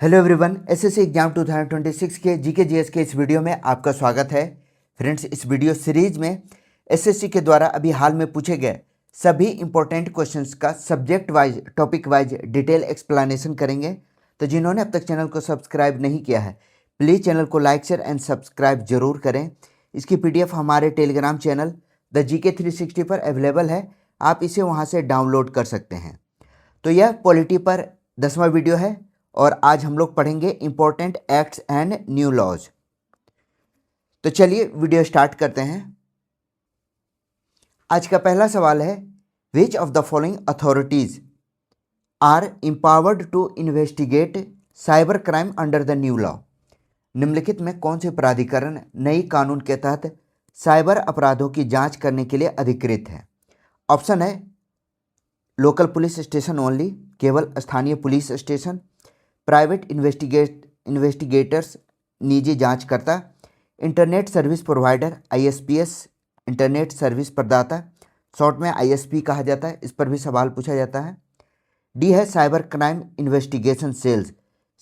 Hello everyone, SSC exam 2026 के GK GS के इस वीडियो में आपका स्वागत है। फ्रेंड्स, इस वीडियो सीरीज में एसएससी के द्वारा अभी हाल में पूछे गए सभी इंपॉर्टेंट क्वेश्चंस का subject wise, topic wise detail explanation करेंगे। तो जिन्होंने अब तक चैनल को सब्सक्राइब नहीं किया है, प्लीज़ चैनल को लाइक, शेयर एंड सब्सक्राइब जरूर करें। इसकी PDF हमारे टेलीग्राम चैनल द जीके 360 पर अवेलेबल है, आप इसे वहाँ से डाउनलोड कर सकते हैं। तो यह पॉलिटी पर 10वां वीडियो है और आज हम लोग पढ़ेंगे important acts and new laws. तो चलिए वीडियो स्टार्ट करते हैं। आज का पहला सवाल है, which of the following authorities are empowered to investigate cyber crime under the new law. निम्नलिखित में कौन से प्राधिकरण नई कानून के तहत साइबर अपराधों की जांच करने के लिए अधिकृत है? ऑप्शन है लोकल पुलिस स्टेशन ओनली, केवल स्थानीय पुलिस स्टेशन, प्राइवेट इन्वेस्टिगेटर्स निजी जांचकर्ता, internet service provider ISPS internet service प्रदाता, शॉर्ट में ISP कहा जाता है, इस पर भी सवाल पूछा जाता है। डी है cyber crime investigation cells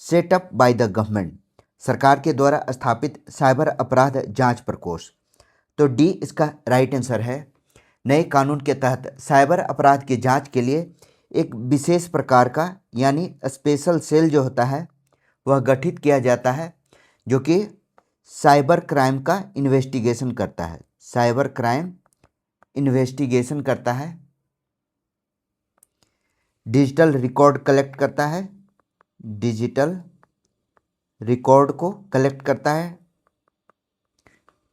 set up by the government, सरकार के द्वारा स्थापित साइबर अपराध जांच प्रकोष्ठ। तो डी इसका राइट आंसर है। नए कानून के तहत साइबर अपराध की जांच के लिए एक विशेष प्रकार का यानी स्पेशल सेल जो होता है वह गठित किया जाता है, जो कि साइबर क्राइम का इन्वेस्टिगेशन करता है। साइबर क्राइम इन्वेस्टिगेशन करता है, डिजिटल रिकॉर्ड कलेक्ट करता है, डिजिटल रिकॉर्ड को कलेक्ट करता है।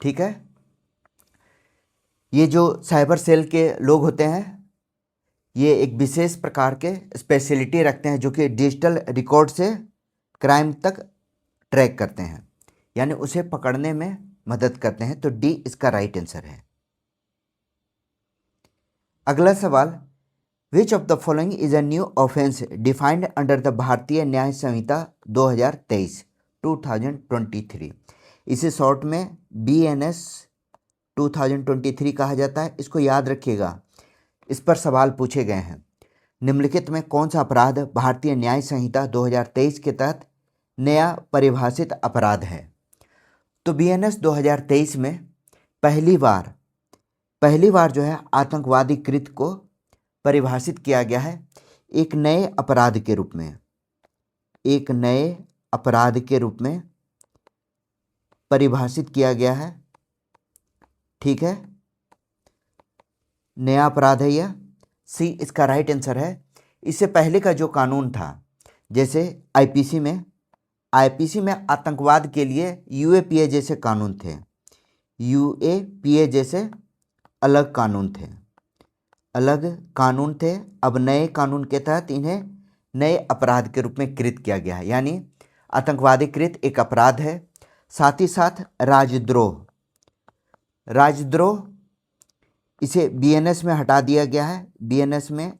ठीक है, ये जो साइबर सेल के लोग होते हैं ये एक विशेष प्रकार के स्पेशलिटी रखते हैं, जो कि डिजिटल रिकॉर्ड से क्राइम तक ट्रैक करते हैं, यानी उसे पकड़ने में मदद करते हैं। तो डी इसका राइट आंसर है। अगला सवाल, which of the following is a new offence defined under the Bharatiya Nyaya संहिता 2023। इसे शॉर्ट में BNS 2023 कहा जाता है। इसको याद रखिएगा, इस पर सवाल पूछे गए हैं। निम्नलिखित में कौन सा अपराध भारतीय न्याय संहिता 2023 के तहत नया परिभाषित अपराध है? तो BNS 2023 में पहली बार जो है आतंकवादी कृत्य को परिभाषित किया गया है एक नए अपराध के रूप में, एक नए अपराध के रूप में परिभाषित किया गया है। ठीक है, नया अपराध है यह। सी इसका राइट आंसर है। इससे पहले का जो कानून था, जैसे IPC में आतंकवाद के लिए UAPA जैसे कानून थे, UAPA जैसे अलग कानून थे। अब नए कानून के तहत इन्हें नए अपराध के रूप में कृत किया गया है, यानी आतंकवादी कृत्य एक अपराध है। साथ ही साथ राजद्रोह इसे BNS में हटा दिया गया है। BNS में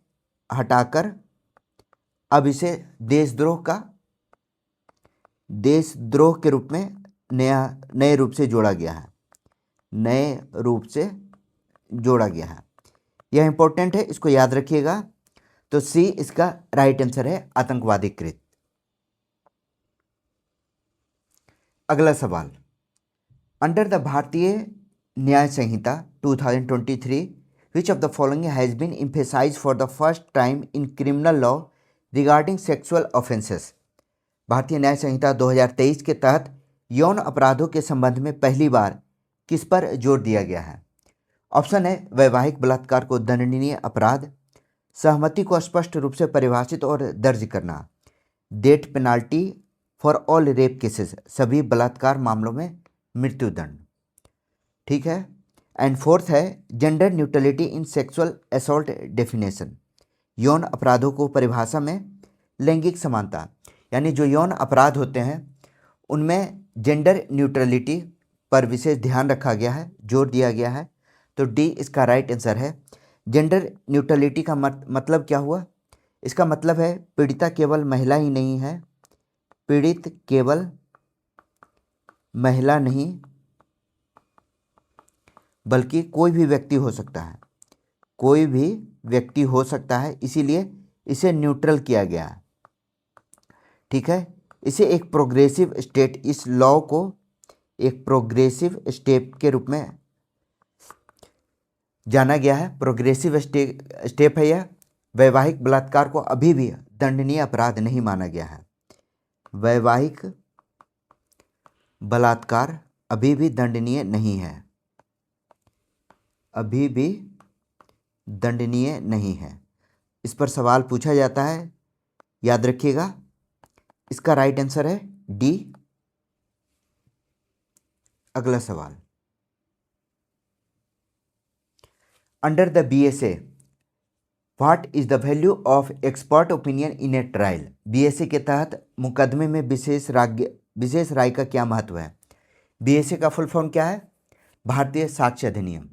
हटाकर अब इसे देशद्रोह के रूप में नए रूप से जोड़ा गया है। यह इंपॉर्टेंट है, इसको याद रखिएगा। तो सी इसका राइट आंसर है, आतंकवादी कृत्य। अगला सवाल, under the Bharatiya Nyaya Samhita 2023 which of the following has been emphasized for the first time in criminal law regarding sexual offenses? भारतीय न्याय संहिता 2023 के तहत यौन अपराधों के संबंध में पहली बार किस पर जोर दिया गया है? ऑप्शन है वैवाहिक बलात्कार को दंडनीय अपराध, सहमति को स्पष्ट रूप से परिभाषित और दर्ज करना, death penalty for all rape cases, सभी बलात्कार मामलों में मृत्युदंड। ठीक है, एंड फोर्थ है gender neutrality in sexual assault definition, यौन अपराधों को परिभाषा में लैंगिक समानता, यानी जो यौन अपराध होते हैं उनमें जेंडर न्यूट्रलिटी पर विशेष ध्यान रखा गया है, जोर दिया गया है। तो डी इसका राइट आंसर है। जेंडर न्यूट्रलिटी का मतलब क्या हुआ? इसका मतलब है पीड़िता केवल महिला ही नहीं है, पीड़ित केवल महिला नहीं बल्कि कोई भी व्यक्ति हो सकता है, इसीलिए इसे न्यूट्रल किया गया है। ठीक है, इसे एक प्रोग्रेसिव स्टेट, इस लॉ को एक प्रोग्रेसिव स्टेप के रूप में जाना गया है। प्रोग्रेसिव स्टेप है यह। वैवाहिक बलात्कार को अभी भी दंडनीय अपराध नहीं माना गया है। वैवाहिक बलात्कार अभी भी दंडनीय नहीं है, अभी भी दंडनीय नहीं है। इस पर सवाल पूछा जाता है, याद रखिएगा। इसका राइट आंसर है डी। अगला सवाल, under the BSA what is the value of expert opinion in A trial. BSA के तहत मुकदमे में विशेष राय का क्या महत्व है। BSA का फुल फॉर्म क्या है? भारतीय साक्ष्य अधिनियम।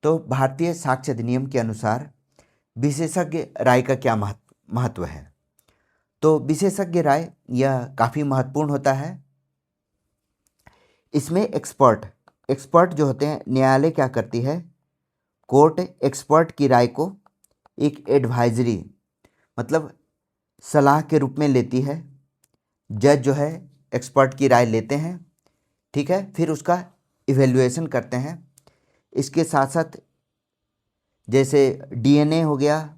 तो भारतीय साक्ष्य अधिनियम के अनुसार विशेषज्ञ राय का क्या महत्व है? तो विशेषज्ञ राय यह काफ़ी महत्वपूर्ण होता है। इसमें एक्सपर्ट जो होते हैं, न्यायालय क्या करती है, कोर्ट एक्सपर्ट की राय को एक एडवाइजरी मतलब सलाह के रूप में लेती है। जज जो है एक्सपर्ट की राय लेते हैं, ठीक है, फिर उसका इवेल्युएशन करते हैं। इसके साथ साथ जैसे DNA हो गया,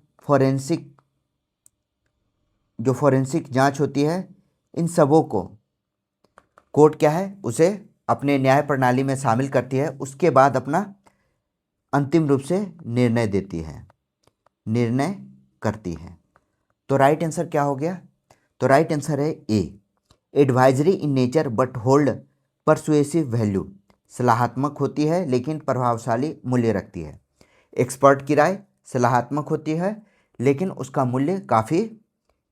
जो फॉरेंसिक जांच होती है, इन सबों को कोर्ट क्या है, उसे अपने न्याय प्रणाली में शामिल करती है। उसके बाद अपना अंतिम रूप से निर्णय करती है। तो राइट आंसर क्या हो गया? तो राइट आंसर है A, advisory in nature but hold persuasive value. सलाहात्मक होती है लेकिन प्रभावशाली मूल्य रखती है। एक्सपर्ट की राय सलाहात्मक होती है लेकिन उसका मूल्य काफ़ी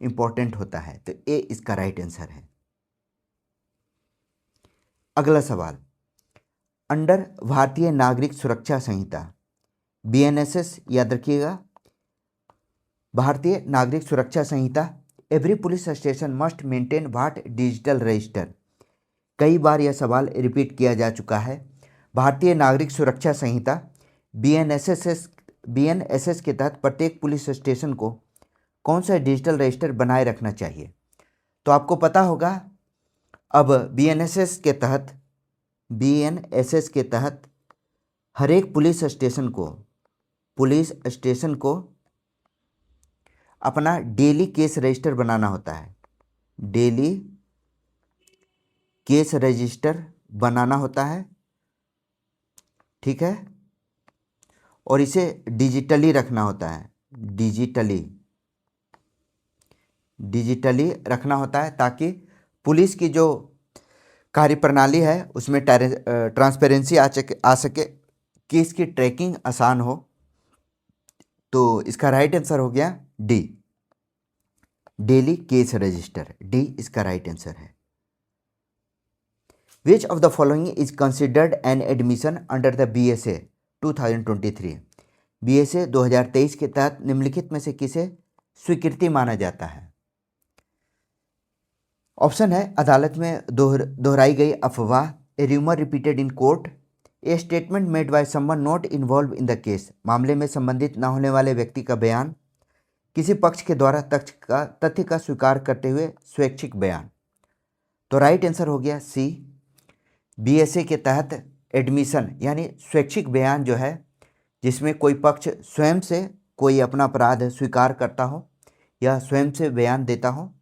इंपॉर्टेंट होता है। तो ए इसका राइट आंसर है। अगला सवाल, अंडर भारतीय नागरिक सुरक्षा संहिता BNSS, याद रखिएगा, Bharatiya Nagarik Suraksha Sanhita, every police station must maintain what digital register. कई बार यह सवाल रिपीट किया जा चुका है। भारतीय नागरिक सुरक्षा संहिता BNSS के तहत प्रत्येक पुलिस स्टेशन को कौन सा डिजिटल रजिस्टर बनाए रखना चाहिए? तो आपको पता होगा, अब BNSS के तहत हर एक पुलिस स्टेशन को अपना डेली केस रजिस्टर बनाना होता है। डेली केस रजिस्टर बनाना होता है, ठीक है, और इसे डिजिटली रखना होता है। डिजिटली रखना होता है ताकि पुलिस की जो कार्यप्रणाली है उसमें ट्रांसपेरेंसी आ सके, केस की ट्रैकिंग आसान हो। तो इसका राइट आंसर हो गया D, daily case register. D इसका राइट आंसर है। Which of the following is considered an admission under the BSA 2023। BSA 2023 के तहत निम्नलिखित में से किसे स्वीकृति माना जाता है? ऑप्शन है, अदालत में दोहराई गई अफवाह, a rumour repeated in court, a statement made by someone not involve in the case, मामले में संबंधित न होने वाले व्यक्ति का बयान, किसी पक्ष के द्वारा तथ्य का स्वीकार करते हुए स्वैच्छिक बयान। तो राइट आंसर हो गया सी, BSA के तहत एडमिशन यानी स्वैच्छिक बयान जो है, जिसमें कोई पक्ष स्वयं से कोई अपना अपराध स्वीकार करता हो या स्वयं से बयान देता हो,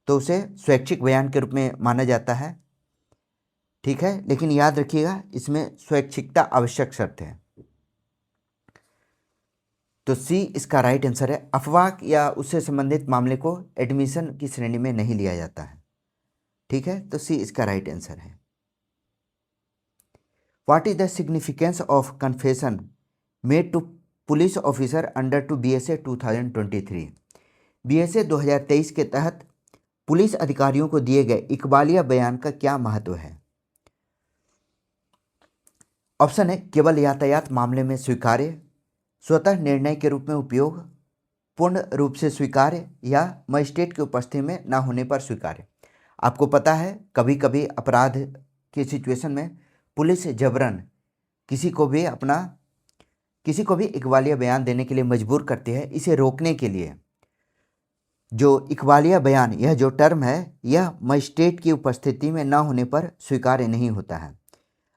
तो उसे स्वैच्छिक बयान के रूप में माना जाता है, ठीक है। लेकिन याद रखिएगा, इसमें स्वैच्छिकता आवश्यक शर्त है। तो सी इसका राइट आंसर है। अफवाह या उससे संबंधित मामले को एडमिशन की श्रेणी में नहीं लिया जाता है, ठीक है। तो सी इसका राइट आंसर है। What is the significance of confession made to police officer under to BSA 2023। BSA 2023 के तहत पुलिस अधिकारियों को दिए गए इकबालिया बयान का क्या महत्व है? ऑप्शन है, केवल यातायात मामले में स्वीकार्य, स्वतः निर्णय के रूप में उपयोग, पूर्ण रूप से स्वीकार्य या मजिस्ट्रेट की उपस्थिति में न होने पर स्वीकार्य। आपको पता है, कभी कभी अपराध की सिचुएशन में पुलिस जबरन किसी को भी इकबालिया बयान देने के लिए मजबूर करती है। इसे रोकने के लिए जो इकबालिया बयान, यह जो टर्म है, यह मजिस्ट्रेट की उपस्थिति में न होने पर स्वीकार्य नहीं होता है।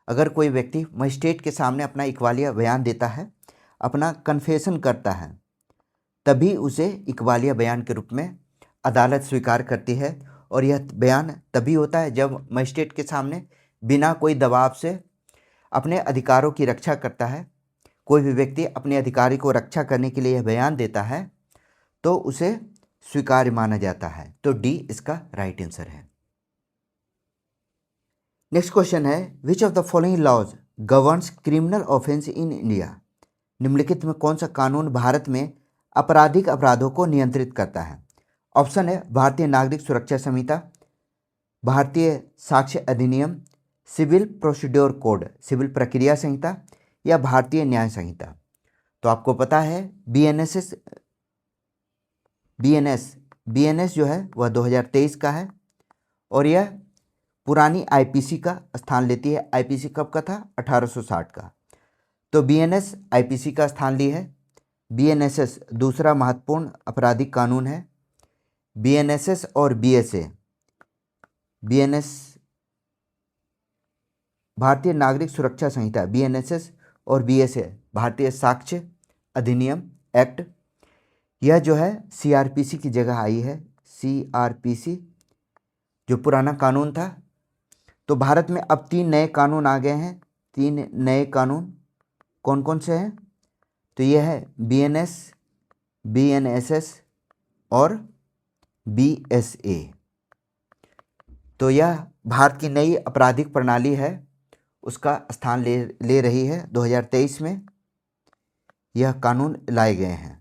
अगर कोई व्यक्ति मजिस्ट्रेट के सामने अपना इकबालिया बयान देता है, अपना कन्फेशन करता है, तभी उसे इकबालिया बयान के रूप में अदालत स्वीकार करती है। और यह बयान तभी होता है जब मजिस्ट्रेट के सामने बिना कोई दबाव से अपने अधिकारों की रक्षा करता है। कोई भी व्यक्ति अपने अधिकारी को रक्षा करने के लिए यह बयान देता है तो उसे स्वीकार्य माना जाता है। तो डी इसका राइट आंसर है। नेक्स्ट क्वेश्चन है, which of the following laws governs criminal offence in India? निम्नलिखित में कौन सा कानून भारत में आपराधिक अपराधों को नियंत्रित करता है? ऑप्शन है भारतीय नागरिक सुरक्षा संहिता, भारतीय साक्ष्य अधिनियम, सिविल प्रोसीड्योर कोड, सिविल प्रक्रिया संहिता, या भारतीय न्याय संहिता। तो आपको पता है बीएनएस जो है वह 2023 का है और यह पुरानी आईपीसी का स्थान लेती है। आईपीसी कब का था? 1860 का। तो बीएनएस आईपीसी का स्थान ली है। बीएनएसएस दूसरा महत्वपूर्ण आपराधिक कानून है। बीएनएसएस और बीएसए, बीएनएस भारतीय नागरिक सुरक्षा संहिता, बीएनएसएस और बीएसए भारतीय साक्ष्य अधिनियम एक्ट, यह जो है सीआरपीसी की जगह आई है। सीआरपीसी जो पुराना कानून था। तो भारत में अब 3 नए कानून आ गए हैं। 3 नए कानून कौन कौन से हैं? तो यह है बीएनएस, बीएनएसएस और बीएसए। तो यह भारत की नई आपराधिक प्रणाली है, उसका स्थान ले रही है। 2023 में यह कानून लाए गए हैं।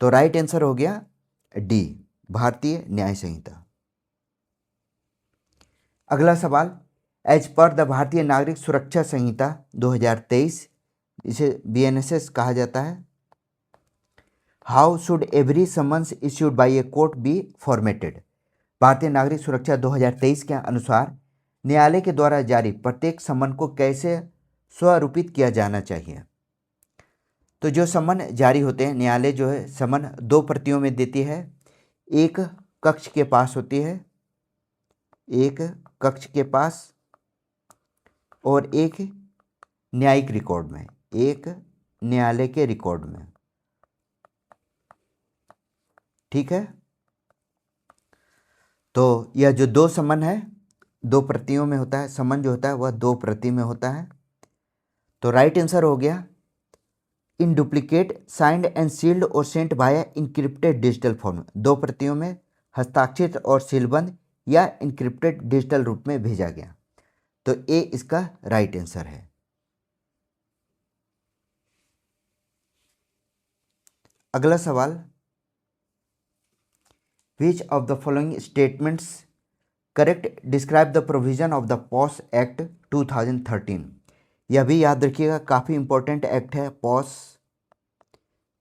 तो राइट आंसर हो गया डी, भारतीय न्याय संहिता। अगला सवाल, as per the Bharatiya Nagarik Suraksha संहिता 2023, इसे बीएनएसएस कहा जाता है, how should every summons issued by a court be formatted? Bharatiya Nagarik सुरक्षा 2023 के अनुसार न्यायालय के द्वारा जारी प्रत्येक समन को कैसे स्वरूपित किया जाना चाहिए? तो जो समन जारी होते हैं, न्यायालय जो है समन 2 प्रतियों में देती है। एक कक्ष के पास होती है, एक कक्ष के पास, और एक न्यायिक रिकॉर्ड में, एक न्यायालय के रिकॉर्ड में। ठीक है। तो यह जो 2 समन है 2 प्रतियों में होता है। समन जो होता है वह 2 प्रति में होता है। तो राइट आंसर हो गया in duplicate signed and sealed और sent via encrypted digital form, 2 प्रतियों में हस्ताक्षरित और सीलबंद या इनक्रिप्टेड डिजिटल रूप में भेजा गया। तो ए इसका राइट आंसर है। अगला सवाल, which of the following statements correct describe the provision of the POSH act 2013? यह भी याद रखिएगा, काफ़ी इंपॉर्टेंट एक्ट है पॉस।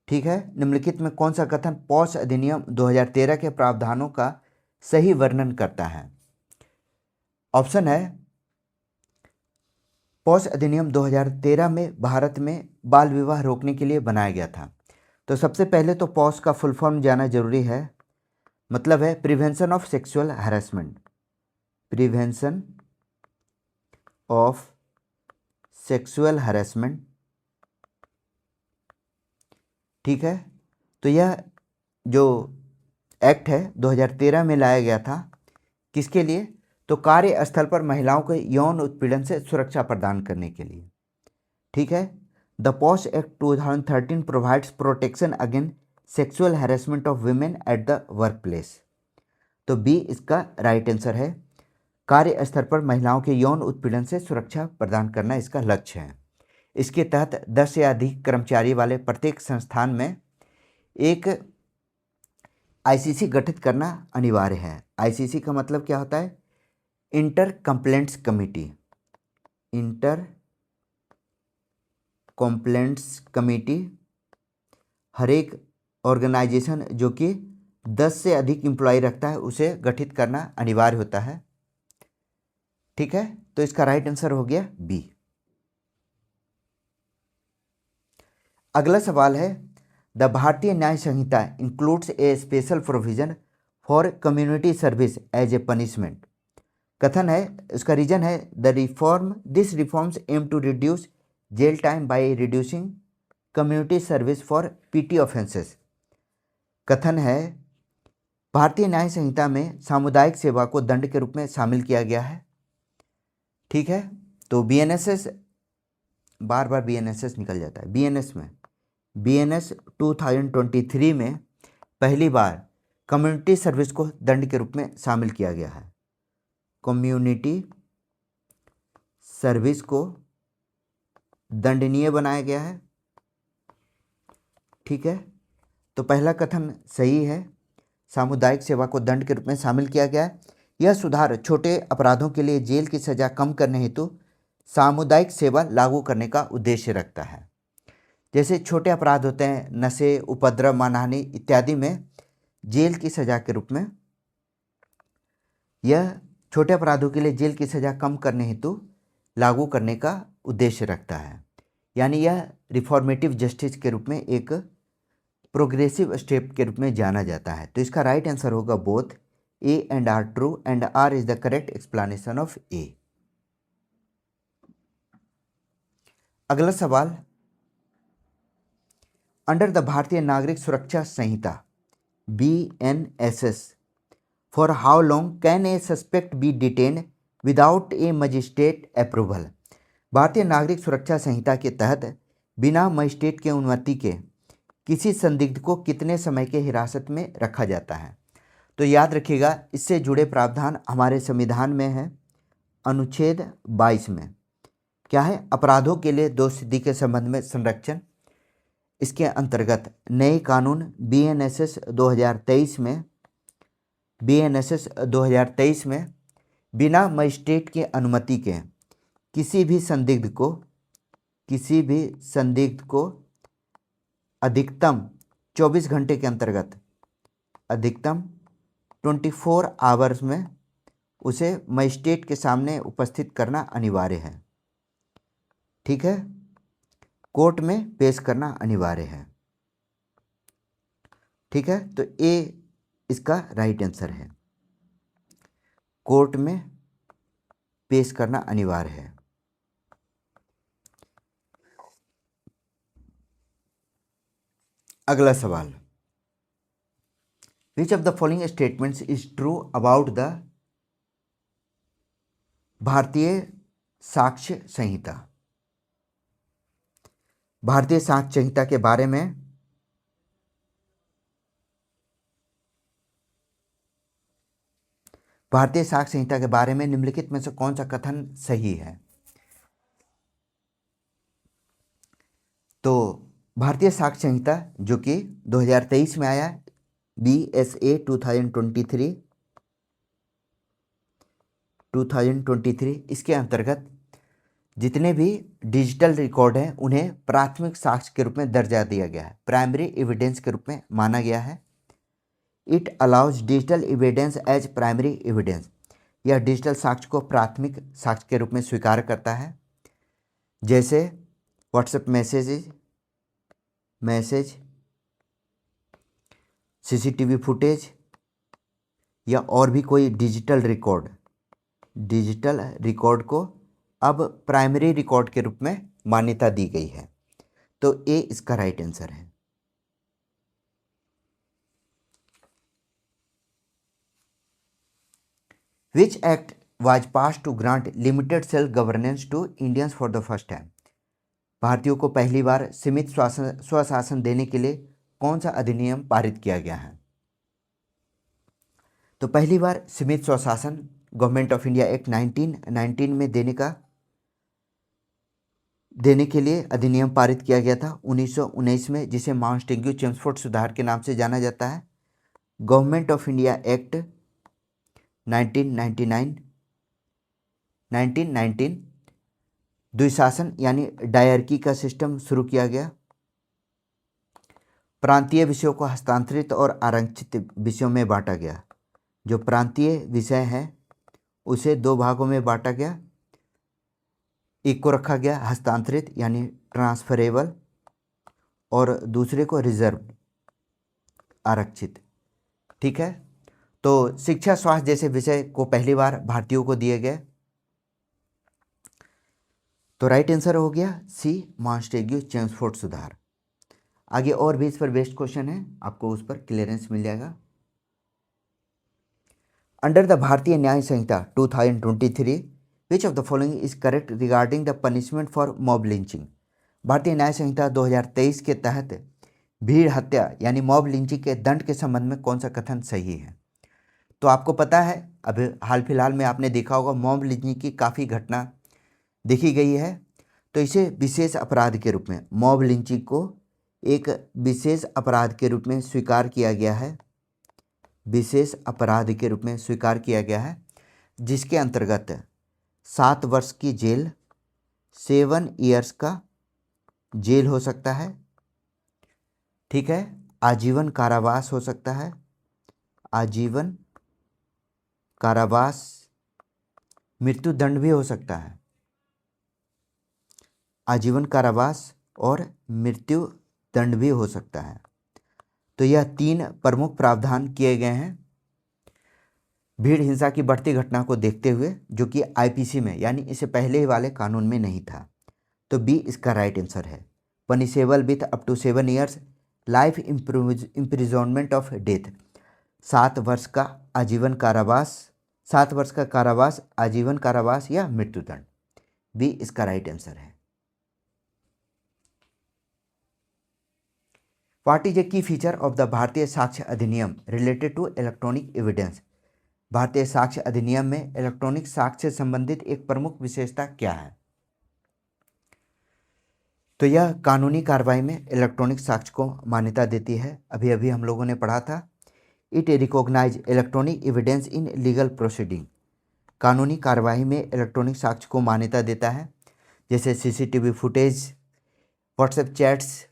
ठीक है। निम्नलिखित में कौन सा कथन पॉस अधिनियम 2013 के प्रावधानों का सही वर्णन करता है? ऑप्शन है, पॉस अधिनियम 2013 में भारत में बाल विवाह रोकने के लिए बनाया गया था। तो सबसे पहले तो पॉस का फुल फॉर्म जाना जरूरी है। मतलब है prevention of sexual harassment, prevention of sexual harassment. ठीक है। तो यह जो एक्ट है 2013 में लाया गया था, किसके लिए? तो कार्यस्थल पर महिलाओं को यौन उत्पीड़न से सुरक्षा प्रदान करने के लिए। ठीक है। The POSH act 2013 provides protection against sexual harassment of women at the work place. तो बी इसका राइट आंसर है। कार्यस्थल पर महिलाओं के यौन उत्पीड़न से सुरक्षा प्रदान करना इसका लक्ष्य है। इसके तहत 10 से अधिक कर्मचारी वाले प्रत्येक संस्थान में एक आईसीसी गठित करना अनिवार्य है। आईसीसी का मतलब क्या होता है? Inter complaints committee. Inter complaints committee हर एक ऑर्गेनाइजेशन जो कि 10 से अधिक एम्प्लॉय रखता है उसे गठित करना अनिवार्य होता है। ठीक है। तो इसका राइट आंसर हो गया बी। अगला सवाल है, the Bharatiya Nyaya Sanhita includes a special provision for community service as a punishment. कथन है, उसका रीजन है this reforms aim to reduce jail time by reducing community service for petty offences. कथन है, भारतीय न्याय संहिता में सामुदायिक सेवा को दंड के रूप में शामिल किया गया है। ठीक है, तो बीएनएसएस, बार बार बीएनएसएस निकल जाता है, बीएनएस 2023 में पहली बार कम्युनिटी सर्विस को दंड के रूप में शामिल किया गया है। कम्युनिटी सर्विस को दंडनीय बनाया गया है। ठीक है, तो पहला कथन सही है, सामुदायिक सेवा को दंड के रूप में शामिल किया गया है। यह सुधार छोटे अपराधों के लिए जेल की सजा कम करने हेतु सामुदायिक सेवा लागू करने का उद्देश्य रखता है। जैसे छोटे अपराध होते हैं, नशे, उपद्रव, मानहानि इत्यादि में जेल की सजा के रूप में, यह छोटे अपराधों के लिए जेल की सजा कम करने हेतु लागू करने का उद्देश्य रखता है। यानी यह रिफॉर्मेटिव जस्टिस के रूप में एक प्रोग्रेसिव स्टेप के रूप में जाना जाता है। तो इसका राइट आंसर होगा both A and R true and R is the correct explanation of A. अगला सवाल, under the Bharatiya Nagarik Suraksha Sanhita BNSS, for how long can a suspect be detained without a magistrate approval. Bharatiya Nagarik Suraksha संहिता के तहत बिना मजिस्ट्रेट के अनुमति के किसी संदिग्ध को कितने समय के हिरासत में रखा जाता है। तो याद रखिएगा, इससे जुड़े प्रावधान हमारे संविधान में है, अनुच्छेद 22 में। क्या है? अपराधों के लिए दोषसिद्धि के संबंध में संरक्षण। इसके अंतर्गत नए कानून BNSS 2023 में बिना मजिस्ट्रेट की अनुमति के किसी भी संदिग्ध को अधिकतम 24 घंटे के अंतर्गत, अधिकतम 24 आवर्स में उसे मजिस्ट्रेट के सामने उपस्थित करना अनिवार्य है। ठीक है, कोर्ट में पेश करना अनिवार्य है। ठीक है, तो ए इसका राइट आंसर है, कोर्ट में पेश करना अनिवार्य है। अगला सवाल, which of the following statements is true about the Bharatiya साक्ष्य संहिता। भारतीय साक्ष्य संहिता के बारे में निम्नलिखित में से कौन सा कथन सही है? तो भारतीय साक्ष्य संहिता जो कि 2023 में आया, BSA 2023, इसके अंतर्गत जितने भी डिजिटल रिकॉर्ड हैं उन्हें प्राथमिक साक्ष्य के रूप में दर्जा दिया गया है, प्राइमरी एविडेंस के रूप में माना गया है। It allows digital evidence as primary evidence, यह डिजिटल साक्ष्य को प्राथमिक साक्ष्य के रूप में स्वीकार करता है। जैसे व्हाट्सएप मैसेज, CCTV फुटेज या और भी कोई डिजिटल रिकॉर्ड को अब प्राइमरी रिकॉर्ड के रूप में मान्यता दी गई है। तो ए इसका राइट आंसर है। Which act was pass to grant limited self governance to Indians for the first time. भारतीयों को पहली बार सीमित स्वशासन देने के लिए कौन सा अधिनियम पारित किया गया है? तो पहली बार सीमित स्वशासन गवर्नमेंट ऑफ इंडिया एक्ट 1919 में देने के लिए अधिनियम पारित किया गया था 1919 में, जिसे माउंटेग्यू-चेम्सफोर्ड सुधार के नाम से जाना जाता है। गवर्नमेंट ऑफ इंडिया एक्ट 1919 द्विशासन यानी डायरकी का सिस्टम शुरू किया गया। प्रांतीय विषयों को हस्तांतरित और आरक्षित विषयों में बांटा गया। जो प्रांतीय विषय हैं उसे दो भागों में बांटा गया, एक को रखा गया हस्तांतरित यानी ट्रांसफरेबल और दूसरे को रिजर्व आरक्षित। ठीक है, तो शिक्षा स्वास्थ्य जैसे विषय को पहली बार भारतीयों को दिए गए। तो राइट आंसर हो गया सी, मॉन्टेग्यू चेम्सफोर्ड सुधार। आगे और भी इस पर बेस्ट क्वेश्चन है, आपको उस पर क्लियरेंस मिल जाएगा। Under the Bharatiya Nyaya Samhita 2023 which of the following is correct regarding the punishment for mob lynching. Bharatiya Nyaya संहिता 2023 के तहत भीड़ हत्या यानी मॉब लिंचिंग के दंड के संबंध में कौन सा कथन सही है। तो आपको पता है अभी हाल फिलहाल में आपने देखा होगा मॉब लिंचिंग की काफ़ी घटना देखी गई है। तो इसे विशेष अपराध के रूप में, मॉब लिंचिंग को एक विशेष अपराध के रूप में स्वीकार किया गया है, विशेष अपराध के रूप में स्वीकार किया गया है, जिसके अंतर्गत 7 वर्ष की जेल, 7 ईयर्स का जेल हो सकता है, ठीक है, आजीवन कारावास हो सकता है, आजीवन कारावास, मृत्यु दंड भी हो सकता है, आजीवन कारावास और मृत्यु दंड भी हो सकता है। तो यह 3 प्रमुख प्रावधान किए गए हैं भीड़ हिंसा की बढ़ती घटना को देखते हुए, जो कि आईपीसी में यानी इससे पहले ही वाले कानून में नहीं था। तो बी इसका राइट आंसर है। Punishable with up to 7 years life imprisonment of death, 7 वर्ष का आजीवन कारावास, 7 वर्ष का कारावास, आजीवन कारावास या मृत्युदंड। बी इसका राइट आंसर है। व्हाट इज ए की feature of the Bharatiya Sakshya अधिनियम related to electronic evidence. Bharatiya Sakshya अधिनियम में इलेक्ट्रॉनिक साक्ष्य से संबंधित एक प्रमुख विशेषता क्या है। तो यह कानूनी कार्रवाई में इलेक्ट्रॉनिक साक्ष्य को मान्यता देती है। अभी अभी हम लोगों ने पढ़ा था, it recognise electronic evidence in legal proceeding. कानूनी कार्रवाई में इलेक्ट्रॉनिक साक्ष्य को मान्यता देता है, जैसे सीसीटीवी फुटेज, व्हाट्सएप चैट्स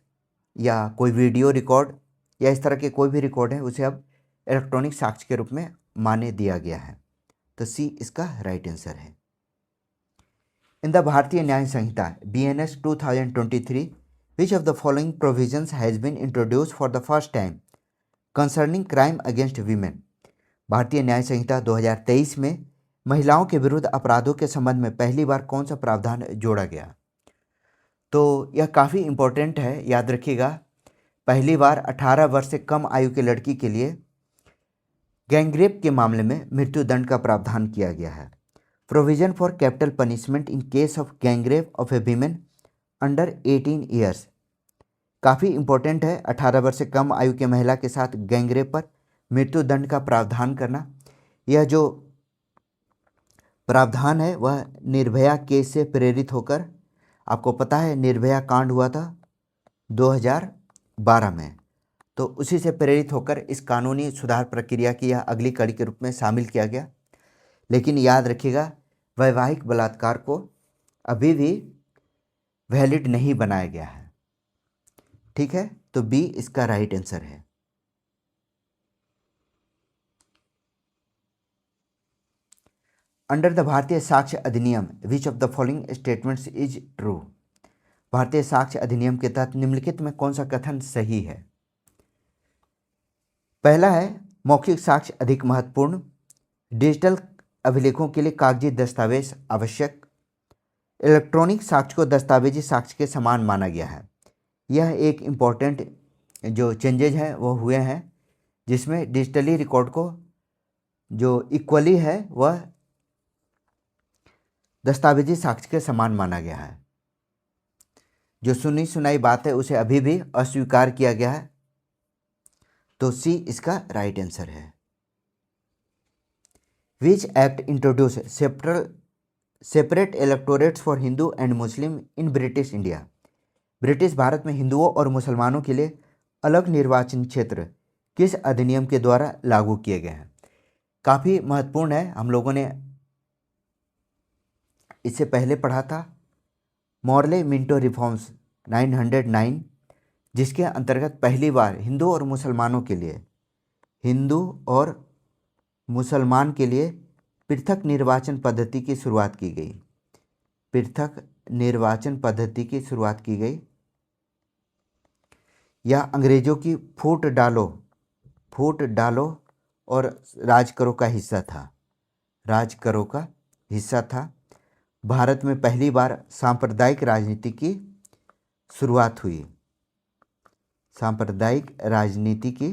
या कोई वीडियो रिकॉर्ड या इस तरह के कोई भी रिकॉर्ड है उसे अब इलेक्ट्रॉनिक साक्ष्य के रूप में मान्य दिया गया है। तो सी इसका राइट आंसर है। इन the Bharatiya Nyaya Sanhita BNS 2023 which of the following provisions has been introduced for the first time concerning crime against women. Bharatiya Nyaya संहिता 2023 में महिलाओं के विरुद्ध अपराधों के संबंध में पहली बार कौन सा प्रावधान जोड़ा गया। तो यह काफ़ी इम्पोर्टेंट है, याद रखिएगा। पहली बार 18 वर्ष से कम आयु के लड़की के लिए गैंगरेप के मामले में मृत्युदंड का प्रावधान किया गया है। Provision for capital punishment in case of gangrape of a women under 18 years, काफ़ी इम्पोर्टेंट है। 18 वर्ष से कम आयु के महिला के साथ गैंगरेप पर मृत्युदंड का प्रावधान करना। यह जो प्रावधान है वह निर्भया केस से प्रेरित होकर, आपको पता है निर्भया कांड हुआ था 2012 में, तो उसी से प्रेरित होकर इस कानूनी सुधार प्रक्रिया की यह अगली कड़ी के रूप में शामिल किया गया। लेकिन याद रखिएगा, वैवाहिक बलात्कार को अभी भी वैलिड नहीं बनाया गया है, ठीक है। तो बी इसका राइट आंसर है। अंडर द भारतीय साक्ष्य अधिनियम विच of the following statements is true. भारतीय साक्ष्य अधिनियम के तहत निम्नलिखित में कौन सा कथन सही है। पहला है मौखिक साक्ष्य अधिक महत्वपूर्ण, डिजिटल अभिलेखों के लिए कागजी दस्तावेज आवश्यक, इलेक्ट्रॉनिक साक्ष्य को दस्तावेजी साक्ष्य के समान माना गया है। यह एक इम्पॉर्टेंट जो चेंजेज हैं वो हुए हैं, जिसमें डिजिटली रिकॉर्ड को जो इक्वली है वह दस्तावेजी साक्ष्य के समान माना गया है। जो सुनी सुनाई बात है उसे अभी भी अस्वीकार किया गया है। तो सी इसका राइट आंसर है। Which act introduce separate electorates for Hindu and Muslim in British India. British Bharat में हिंदुओं और मुसलमानों के लिए अलग निर्वाचन क्षेत्र किस अधिनियम के द्वारा लागू किए गए हैं। काफ़ी महत्वपूर्ण है, हम लोगों ने इससे पहले पढ़ा था मॉर्ले मिंटो रिफॉर्म्स 909, जिसके अंतर्गत पहली बार हिंदू और मुसलमानों के लिए, हिंदू और मुसलमान के लिए पृथक निर्वाचन पद्धति की शुरुआत की गई। पृथक निर्वाचन पद्धति की शुरुआत की गई। यह अंग्रेजों की फूट डालो और राज करों का हिस्सा था, राज करों का हिस्सा था। भारत में पहली बार सांप्रदायिक राजनीति की शुरुआत हुई, सांप्रदायिक राजनीति की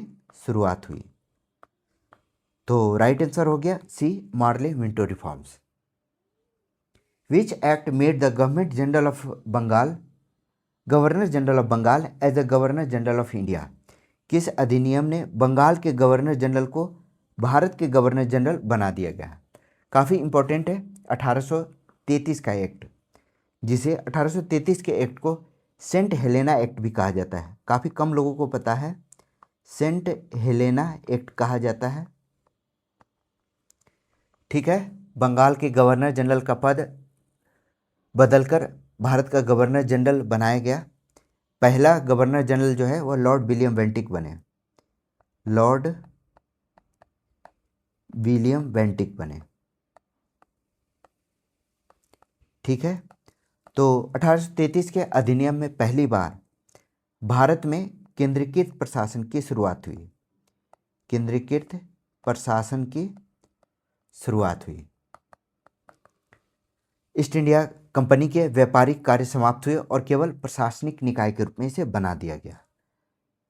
शुरुआत हुई। तो राइट आंसर हो गया C, Morley Minto reforms. Which act made the government general of Bengal governor general of Bengal as the governor general of India? किस अधिनियम ने बंगाल के गवर्नर जनरल को भारत के गवर्नर जनरल बना दिया गया? काफ़ी इंपॉर्टेंट है 1833 का एक्ट, जिसे 1833 के एक्ट को सेंट हेलेना एक्ट भी कहा जाता है। काफ़ी कम लोगों को पता है, सेंट हेलेना एक्ट कहा जाता है। ठीक है, बंगाल के गवर्नर जनरल का पद बदलकर भारत का गवर्नर जनरल बनाया गया। पहला गवर्नर जनरल जो है वह लॉर्ड विलियम बेंटिक बने, लॉर्ड विलियम बेंटिक बने। ठीक है, तो 1833 के अधिनियम में पहली बार भारत में केंद्रीकृत प्रशासन की शुरुआत हुई, केंद्रीकृत प्रशासन की शुरुआत हुई। ईस्ट इंडिया कंपनी के व्यापारिक कार्य समाप्त हुए और केवल प्रशासनिक निकाय के रूप में इसे बना दिया गया।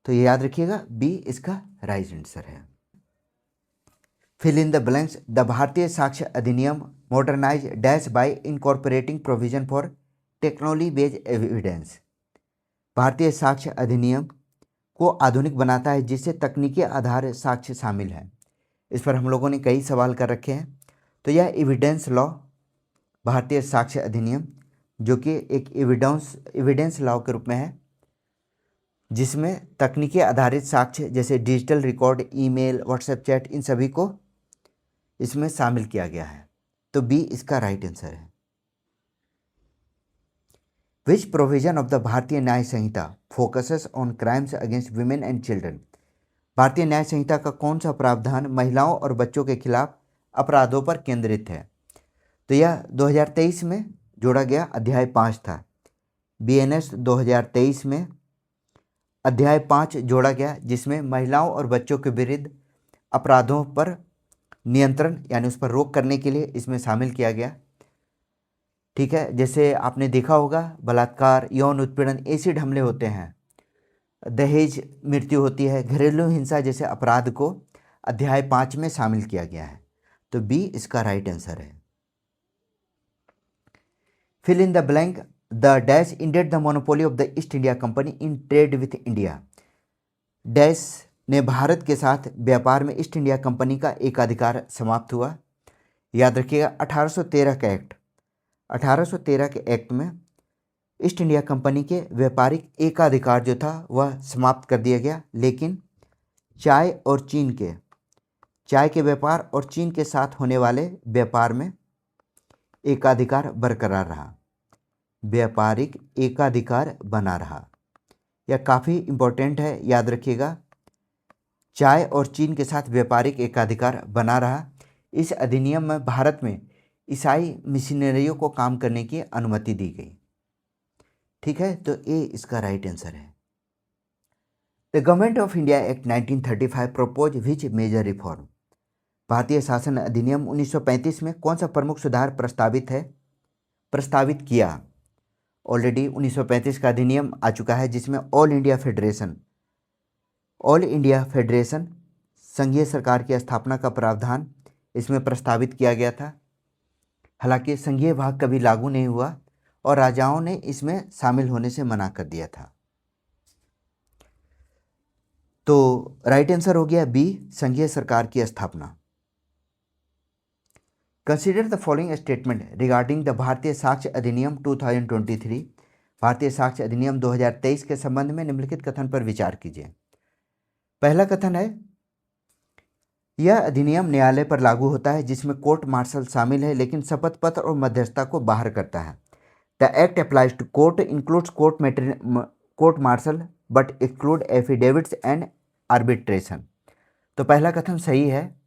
तो ये याद रखिएगा, बी इसका राइट आंसर है। Fill in the blanks. The Bharatiya Sakshya Adhiniyam modernise dash by incorporating provision for technology based evidence. Bharatiya Sakshya अधिनियम को आधुनिक बनाता है जिससे तकनीकी आधार साक्ष्य शामिल है। इस पर हम लोगों ने कई सवाल कर रखे हैं। तो यह एविडेंस लॉ, भारतीय साक्ष्य अधिनियम, जो कि एक एविडेंस लॉ के रूप में है, जिसमें तकनीकी आधारित साक्ष्य जैसे digital record, email, WhatsApp chat, इन सभी को इसमें शामिल किया गया है। तो बी इसका राइट आंसर है। विच provision of the Bharatiya Nyaya Sanhita focuses on crimes against women and children? Bharatiya Nyaya संहिता का कौन सा प्रावधान महिलाओं और बच्चों के खिलाफ अपराधों पर केंद्रित है? तो यह 2023 में जोड़ा गया अध्याय 5 था। BNS 2023 में अध्याय 5 जोड़ा गया, जिसमें महिलाओं और बच्चों के विरुद्ध अपराधों पर नियंत्रण यानी उस पर रोक करने के लिए इसमें शामिल किया गया। ठीक है, जैसे आपने देखा होगा बलात्कार, यौन उत्पीड़न, एसिड हमले होते हैं, दहेज मृत्यु होती है, घरेलू हिंसा जैसे अपराध को अध्याय 5 में शामिल किया गया है। तो बी इसका राइट आंसर है। Fill in the blank. The dash ended the monopoly of the East India Company in trade with India. Dash ने भारत के साथ व्यापार में ईस्ट इंडिया कंपनी का एकाधिकार समाप्त हुआ। याद रखिएगा 1813 का एक्ट, 1813 के एक्ट में ईस्ट इंडिया कंपनी के व्यापारिक एकाधिकार जो था वह समाप्त कर दिया गया, लेकिन चाय के व्यापार और चीन के साथ होने वाले व्यापार में एकाधिकार बरकरार रहा, व्यापारिक एकाधिकार बना रहा। यह काफ़ी इम्पोर्टेंट है, याद रखिएगा, चाय और चीन के साथ व्यापारिक एकाधिकार बना रहा। इस अधिनियम में भारत में ईसाई मिशनरियों को काम करने की अनुमति दी गई। ठीक है, तो ए इसका राइट आंसर है। The government of India act 1935 propose which major reform? भारतीय शासन अधिनियम 1935 में कौन सा प्रमुख सुधार प्रस्तावित किया? ऑलरेडी 1935 का अधिनियम आ चुका है, जिसमें ऑल इंडिया फेडरेशन संघीय सरकार की स्थापना का प्रावधान इसमें प्रस्तावित किया गया था। हालांकि संघीय भाग कभी लागू नहीं हुआ और राजाओं ने इसमें शामिल होने से मना कर दिया था। तो राइट आंसर हो गया बी, संघीय सरकार की स्थापना। Consider the following statement regarding the Bharatiya Sakshya अधिनियम 2023। भारतीय साक्ष्य अधिनियम 2023 के संबंध में निम्नलिखित कथन पर विचार कीजिए। पहला कथन है, यह अधिनियम न्यायालय पर लागू होता है जिसमें कोर्ट मार्शल शामिल है, लेकिन शपथ पत्र और मध्यस्थता को बाहर करता है। The act applies to court includes court martial but exclude affidavits and arbitration. तो पहला कथन सही है,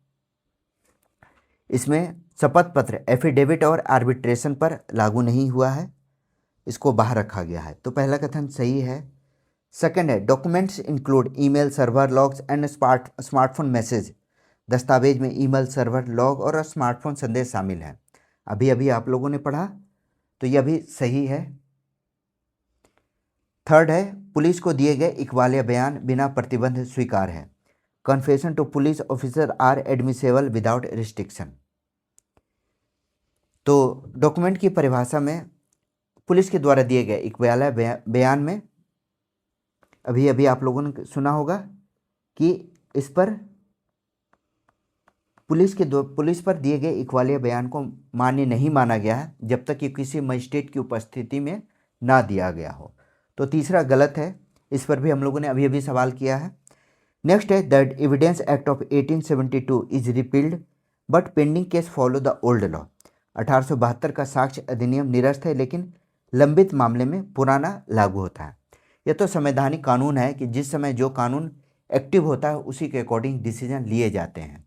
इसमें शपथ पत्र, एफिडेविट और आर्बिट्रेशन पर लागू नहीं हुआ है, इसको बाहर रखा गया है। तो पहला कथन सही है। सेकंड है, documents include email, server logs and smartphone message दस्तावेज में ईमेल, सर्वर, लॉग और स्मार्टफोन संदेश शामिल हैं। अभी अभी आप लोगों ने पढ़ा, तो यह भी सही है। थर्ड है, पुलिस को दिए गए इकबालिया बयान बिना प्रतिबंध स्वीकार है। Confession to police officer are admissible without restriction. तो डॉक्यूमेंट की परिभाषा में पुलिस के द्वारा दिए गए इकबालिया बयान में अभी अभी आप लोगों ने सुना होगा कि इस पर पुलिस पर दिए गए इकबालिया बयान को मान्य नहीं माना गया है जब तक कि किसी मजिस्ट्रेट की उपस्थिति में ना दिया गया हो। तो तीसरा गलत है, इस पर भी हम लोगों ने अभी अभी सवाल किया है। नेक्स्ट है, the evidence act of 1872 is repealed but pending case follow the old law. 1872 का साक्ष्य अधिनियम निरस्त है लेकिन लंबित मामले में पुराना लागू होता है। यह तो संवैधानिक कानून है कि जिस समय जो कानून एक्टिव होता है उसी के अकॉर्डिंग डिसीजन लिए जाते हैं।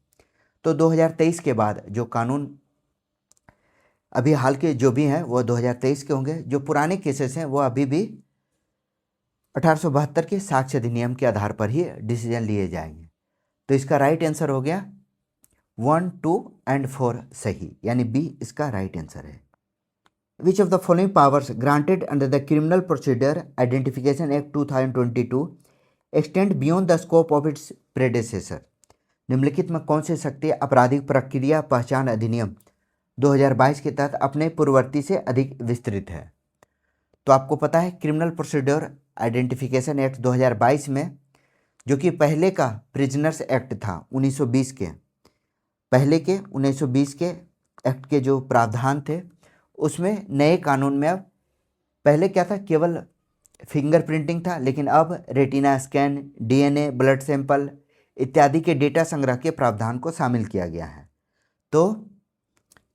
तो 2023 के बाद जो कानून अभी हाल के जो भी हैं वो 2023 के होंगे। जो पुराने केसेस हैं वो अभी भी 1872 के साक्ष्य अधिनियम के आधार पर ही डिसीजन लिए जाएंगे। तो इसका राइट आंसर हो गया 1, 2 एंड 4 सही, यानी बी इसका राइट आंसर है। Which of the following powers granted under the Criminal Procedure Identification Act 2022 extend beyond the scope of its predecessor? निम्नलिखित में कौन सी शक्ति आपराधिक प्रक्रिया पहचान अधिनियम 2022 के तहत अपने पूर्ववर्ती से अधिक विस्तृत है? तो आपको पता है क्रिमिनल प्रोसीड्योर आइडेंटिफिकेशन एक्ट 2022 में, जो कि पहले का प्रिजनर्स एक्ट था 1920 के, पहले के 1920 के एक्ट के जो प्रावधान थे उसमें नए कानून में अब पहले क्या था, केवल फिंगरप्रिंटिंग था, लेकिन अब retina scan, DNA, blood sample इत्यादि के डेटा संग्रह के प्रावधान को शामिल किया गया है। तो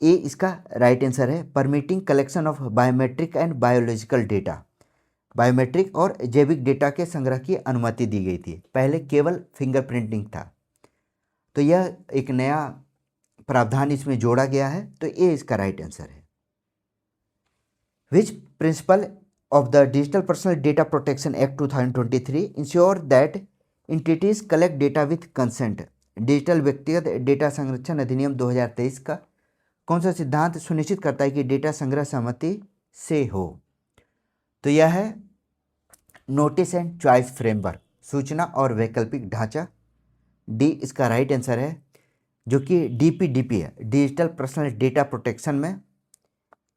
ए इसका राइट आंसर है। Permitting collection of biometric and biological data, biometric और जैविक डेटा के संग्रह की अनुमति दी गई थी, पहले केवल फिंगरप्रिंटिंग था। तो यह एक नया प्रावधान इसमें जोड़ा गया है, तो ए इसका राइट आंसर है। Which principle of the Digital Personal Data Protection Act 2023 ensure that entities collect data with consent? Digital व्यक्तिगत डेटा संरक्षण अधिनियम 2023 का कौन सा सिद्धांत सुनिश्चित करता है कि डेटा संग्रह सहमति से हो? तो यह है नोटिस एंड चॉइस फ्रेमवर्क, सूचना और वैकल्पिक ढांचा। डी इसका राइट आंसर है, जो कि डीपीडीपी है, डिजिटल पर्सनल डेटा प्रोटेक्शन में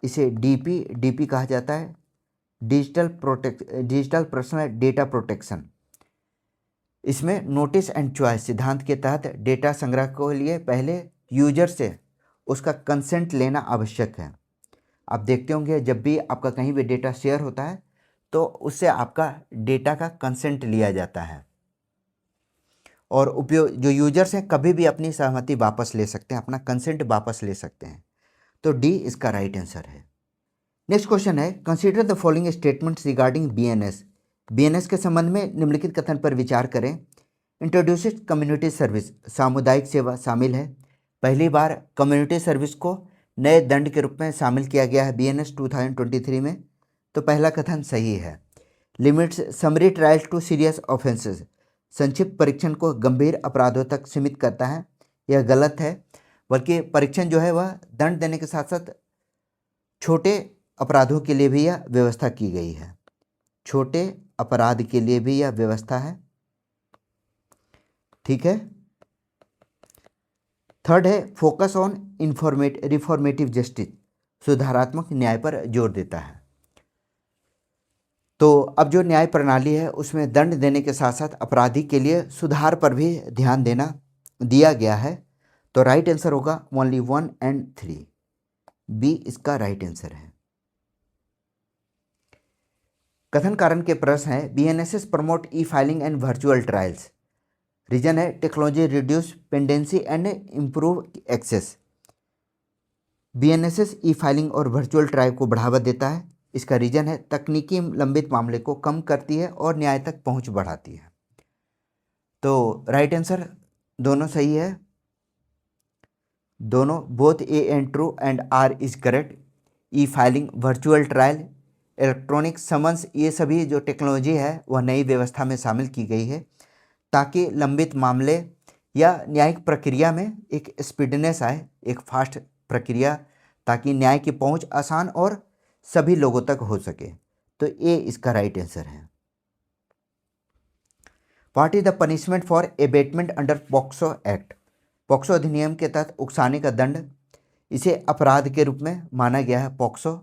इसे डीपी कहा जाता है, डिजिटल पर्सनल डेटा प्रोटेक्शन। इसमें नोटिस एंड चॉइस सिद्धांत के तहत डेटा संग्रह के लिए पहले यूजर से उसका कंसेंट लेना आवश्यक है। आप देखते होंगे जब भी आपका कहीं भी डेटा शेयर होता है तो उससे आपका डेटा का कंसेंट लिया जाता है, और उपयोग जो यूजर्स हैं कभी भी अपनी सहमति वापस ले सकते हैं, अपना कंसेंट वापस ले सकते हैं। तो डी इसका राइट आंसर है। नेक्स्ट क्वेश्चन है, consider the following statements regarding BNS. BNS के संबंध में निम्नलिखित कथन पर विचार करें। इंट्रोड्यूस्ड कम्युनिटी सर्विस, सामुदायिक सेवा शामिल है। पहली बार कम्युनिटी सर्विस को नए दंड के रूप में शामिल किया गया है बीएनएस 2023 में, तो पहला कथन सही है। Limits summary trials to serious offences, संक्षिप्त परीक्षण को गंभीर अपराधों तक सीमित करता है, यह गलत है। बल्कि परीक्षण जो है वह दंड देने के साथ साथ छोटे अपराधों के लिए भी यह व्यवस्था की गई है, छोटे अपराध के लिए भी यह व्यवस्था है। ठीक है। थर्ड है, फोकस ऑन रिफॉर्मेटिव जस्टिस, सुधारात्मक न्याय पर जोर देता है। तो अब जो न्याय प्रणाली है उसमें दंड देने के साथ साथ अपराधी के लिए सुधार पर भी ध्यान दिया गया है। तो राइट आंसर होगा ओनली 1 एंड 3, बी इसका राइट आंसर है। कथन कारण के प्रश्न है, BNSS promote e filing and virtual trials. Reason है technology reduce pendency and improve access. BNSS e filing और वर्चुअल ट्रायल को बढ़ावा देता है। इसका रीजन है तकनीकी लंबित मामले को कम करती है और न्याय तक पहुंच बढ़ाती है। तो राइट आंसर दोनों सही है, दोनों both A and true and R is correct. E filing, virtual trial, electronic summons, ये सभी जो टेक्नोलॉजी है वह नई व्यवस्था में शामिल की गई है ताकि लंबित मामले या न्यायिक प्रक्रिया में एक स्पीडनेस आए, एक फास्ट प्रक्रिया, ताकि न्याय की पहुंच आसान और सभी लोगों तक हो सके। तो ये इसका राइट आंसर है। What is the punishment for abetment under POCSO act? POCSO अधिनियम के तहत उकसाने का दंड, इसे अपराध के रूप में माना गया है। POCSO,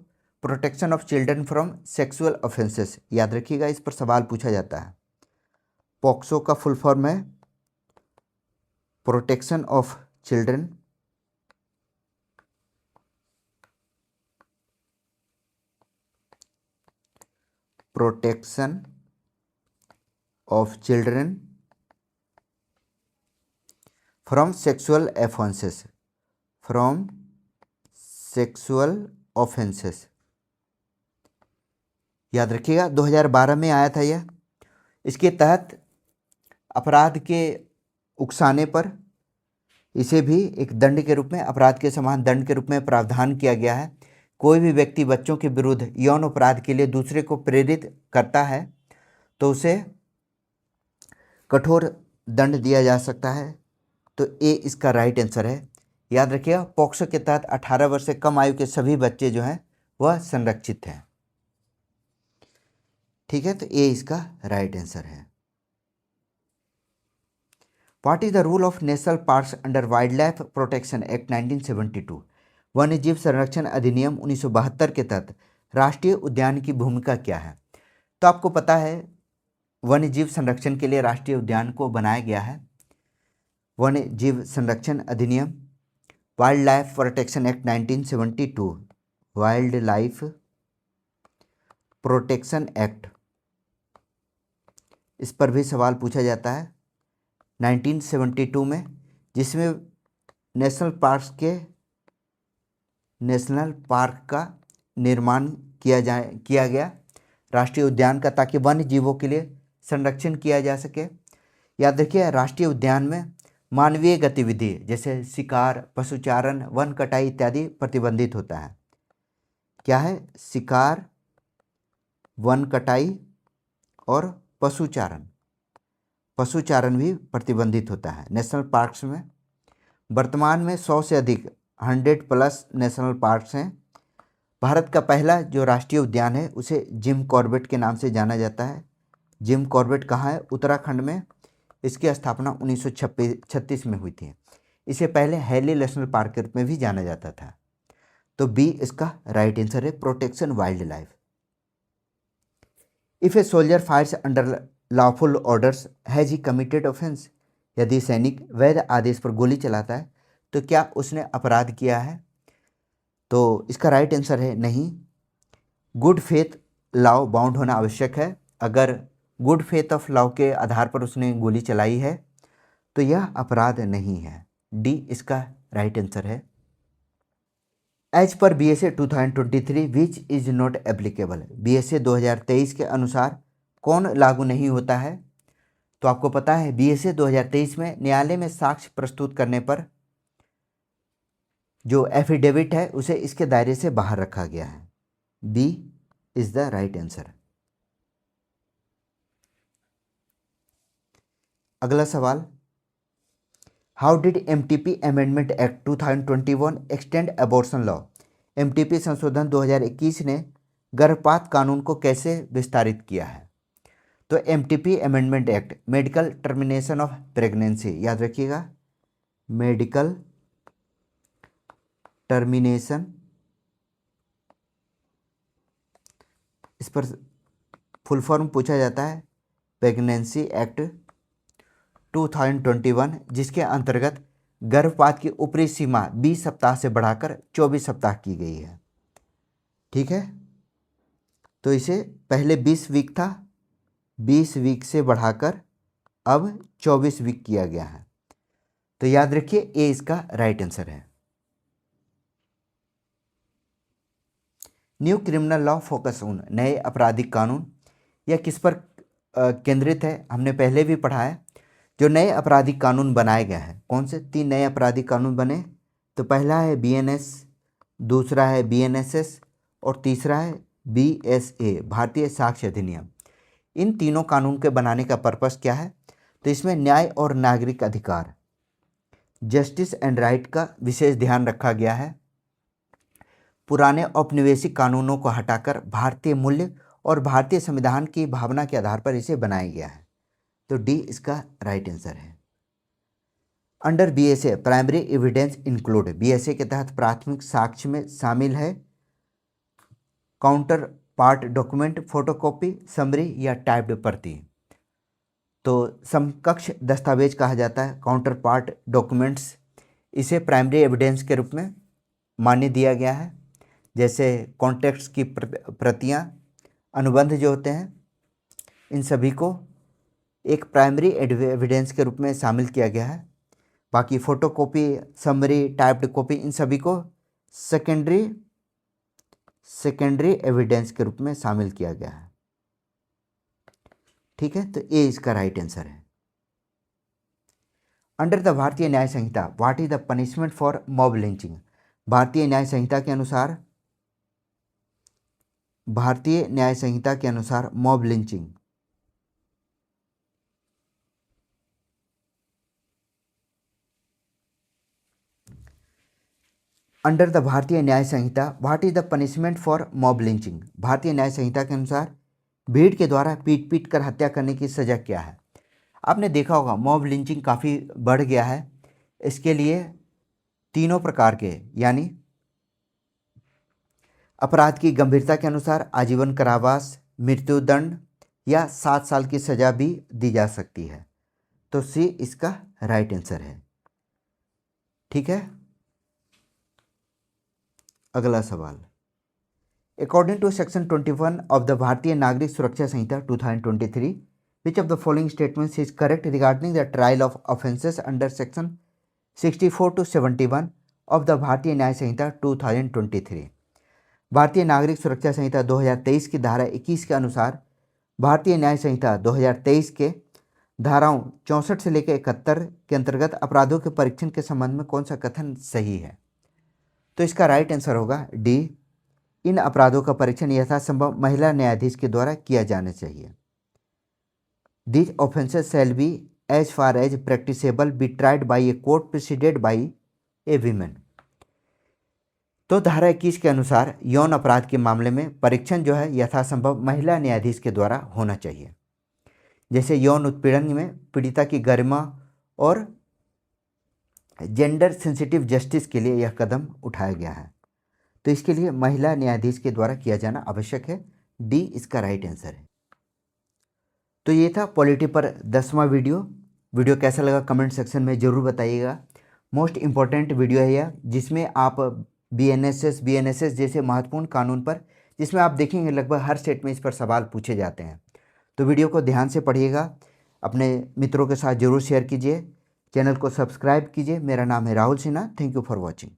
protection of children from sexual offences. याद रखिएगा, इस पर सवाल पूछा जाता है। पॉक्सो का फुल फॉर्म है protection of children protection of children from sexual offences, from sexual offences. याद रखिएगा 2012 में आया था यह। इसके तहत अपराध के उकसाने पर इसे भी एक दंड के रूप में, अपराध के समान दंड के रूप में प्रावधान किया गया है। कोई भी व्यक्ति बच्चों के विरुद्ध यौन अपराध के लिए दूसरे को प्रेरित करता है तो उसे कठोर दंड दिया जा सकता है। तो ये इसका राइट आंसर है। याद रखिएगा, पॉक्सो के तहत 18 वर्ष से कम आयु के सभी बच्चे जो हैं वह संरक्षित हैं। ठीक है, तो ये इसका राइट आंसर है। What is the rule of national parks under wild life protection act 1972? वन्य जीव संरक्षण अधिनियम 1972 के तहत राष्ट्रीय उद्यान की भूमिका क्या है? तो आपको पता है वन्य जीव संरक्षण के लिए राष्ट्रीय उद्यान को बनाया गया है। वन्य जीव संरक्षण अधिनियम, wild life protection act 1972, wild life protection act, इस पर भी सवाल पूछा जाता है 1972 में, जिसमें नेशनल पार्क का निर्माण किया गया राष्ट्रीय उद्यान का, ताकि वन्य जीवों के लिए संरक्षण किया जा सके। याद रखिए, राष्ट्रीय उद्यान में मानवीय गतिविधि जैसे शिकार, पशुचारण, वन कटाई इत्यादि प्रतिबंधित होता है। क्या है? शिकार, वन कटाई और पशुचारण भी प्रतिबंधित होता है नेशनल पार्क्स में। वर्तमान में 100 से अधिक 100+ नेशनल पार्क्स हैं। भारत का पहला जो राष्ट्रीय उद्यान है उसे जिम कॉर्बेट के नाम से जाना जाता है। जिम कॉर्बेट कहाँ है? उत्तराखंड में। इसकी स्थापना 1936 में हुई थी। इसे पहले हैली नेशनल पार्क के रूप में भी जाना जाता था। तो बी इसका राइट आंसर है, protection wild life. If a soldier fires under lawful orders has he committed offence? यदि सैनिक वैध आदेश पर गोली चलाता है तो क्या उसने अपराध किया है? तो इसका राइट आंसर है नहीं। गुड फेथ लॉ बाउंड होना आवश्यक है। अगर गुड फेथ ऑफ लॉ के आधार पर उसने गोली चलाई है तो यह अपराध नहीं है। डी इसका राइट आंसर है। As per BSA 2023 which is not applicable? BSA 2023 के अनुसार कौन लागू नहीं होता है? तो आपको पता है BSA 2023 में न्यायालय में साक्ष्य प्रस्तुत करने पर जो एफिडेविट है उसे इसके दायरे से बाहर रखा गया है। B is the right answer. अगला सवाल, how did MTP amendment act 2021 extend abortion law? MTP संशोधन 2021 ने गर्भपात कानून को कैसे विस्तारित किया है? तो MTP amendment act medical termination of pregnancy, याद रखिएगा, मेडिकल टर्मिनेशन, इस पर फुल फॉर्म पूछा जाता है प्रेगनेंसी एक्ट 2021, जिसके अंतर्गत गर्भपात की ऊपरी सीमा 20 सप्ताह से बढ़ाकर 24 सप्ताह की गई है। ठीक है, तो इसे पहले 20 वीक था, 20 वीक से बढ़ाकर अब 24 वीक किया गया है। तो याद रखिए ये इसका राइट आंसर है। New criminal law focus on, नए आपराधिक कानून, यह किस पर केंद्रित है? हमने पहले भी पढ़ा है। जो नए आपराधिक कानून बनाए गए हैं, कौन से 3 नए आपराधिक कानून बने? तो पहला है BNS, दूसरा है BNSS और तीसरा है BSA, भारतीय साक्ष्य अधिनियम। इन तीनों कानून के बनाने का पर्पस क्या है? तो इसमें न्याय और नागरिक अधिकार, जस्टिस एंड राइट का विशेष ध्यान रखा गया है। पुराने औपनिवेशिक कानूनों को हटाकर भारतीय मूल्य और भारतीय संविधान की भावना के आधार पर इसे बनाया गया है। तो डी इसका राइट आंसर है। Under BSA primary evidence include, BSA के तहत प्राथमिक साक्ष्य में शामिल है counter part document, photocopy, summary या टाइप्ड प्रति। तो समकक्ष दस्तावेज कहा जाता है काउंटर पार्ट डॉक्यूमेंट्स। इसे प्राइमरी एविडेंस के रूप में मान्य दिया गया है। जैसे कॉन्टेक्स्ट की प्रतियां, अनुबंध जो होते हैं, इन सभी को एक प्राइमरी एविडेंस के रूप में शामिल किया गया है। बाकी फोटोकॉपी, समरी, टाइप्ड कॉपी, इन सभी को सेकेंडरी एविडेंस के रूप में शामिल किया गया है। ठीक है, तो ए इसका राइट आंसर है। Under the Bharatiya Nyaya Sanhita what is the punishment for mob lynching, Bharatiya Nyaya संहिता के अनुसार mob lynching under the Bharatiya Nyaya Sanhita what is the punishment for mob lynching, Bharatiya Nyaya संहिता के अनुसार भीड़ के द्वारा पीट कर हत्या करने की सजा क्या है। आपने देखा होगा मॉब लिंचिंग काफ़ी बढ़ गया है। इसके लिए तीनों प्रकार के, यानी अपराध की गंभीरता के अनुसार आजीवन कारावास, मृत्युदंड या 7 साल की सजा भी दी जा सकती है। तो सी इसका राइट आंसर है। ठीक है, अगला सवाल। According to section 21 of the Bharatiya Nagarik Suraksha Samhita 2023, which of the following statements is correct regarding the trial of offences under section 64 to 71 of the भारतीय न्याय संहिता 2023। भारतीय नागरिक सुरक्षा संहिता 2023 की धारा 21 के अनुसार भारतीय न्याय संहिता 2023 के धाराओं 64 से लेकर 71 के अंतर्गत अपराधों के परीक्षण के संबंध में कौन सा कथन सही है। तो इसका राइट आंसर होगा डी, इन अपराधों का परीक्षण यथासंभव महिला न्यायाधीश के द्वारा किया जाना चाहिए। These offences shall be as far as practicable be tried by a court preceded by a woman। तो धारा 21 के अनुसार यौन अपराध के मामले में परीक्षण जो है यथासंभव महिला न्यायाधीश के द्वारा होना चाहिए। जैसे यौन उत्पीड़न में पीड़िता की गरिमा और जेंडर सेंसिटिव जस्टिस के लिए यह कदम उठाया गया है। तो इसके लिए महिला न्यायाधीश के द्वारा किया जाना आवश्यक है। डी इसका राइट आंसर है। तो ये था पॉलिटी पर 10वां वीडियो कैसा लगा कमेंट सेक्शन में ज़रूर बताइएगा। मोस्ट इम्पॉर्टेंट वीडियो है यह, जिसमें आप बीएनएसएस जैसे महत्वपूर्ण कानून पर, जिसमें आप देखेंगे लगभग हर स्टेट में इस पर सवाल पूछे जाते हैं। तो वीडियो को ध्यान से पढ़िएगा, अपने मित्रों के साथ ज़रूर शेयर कीजिए, चैनल को सब्सक्राइब कीजिए। मेरा नाम है Rahul Sinha. Thank you for watching.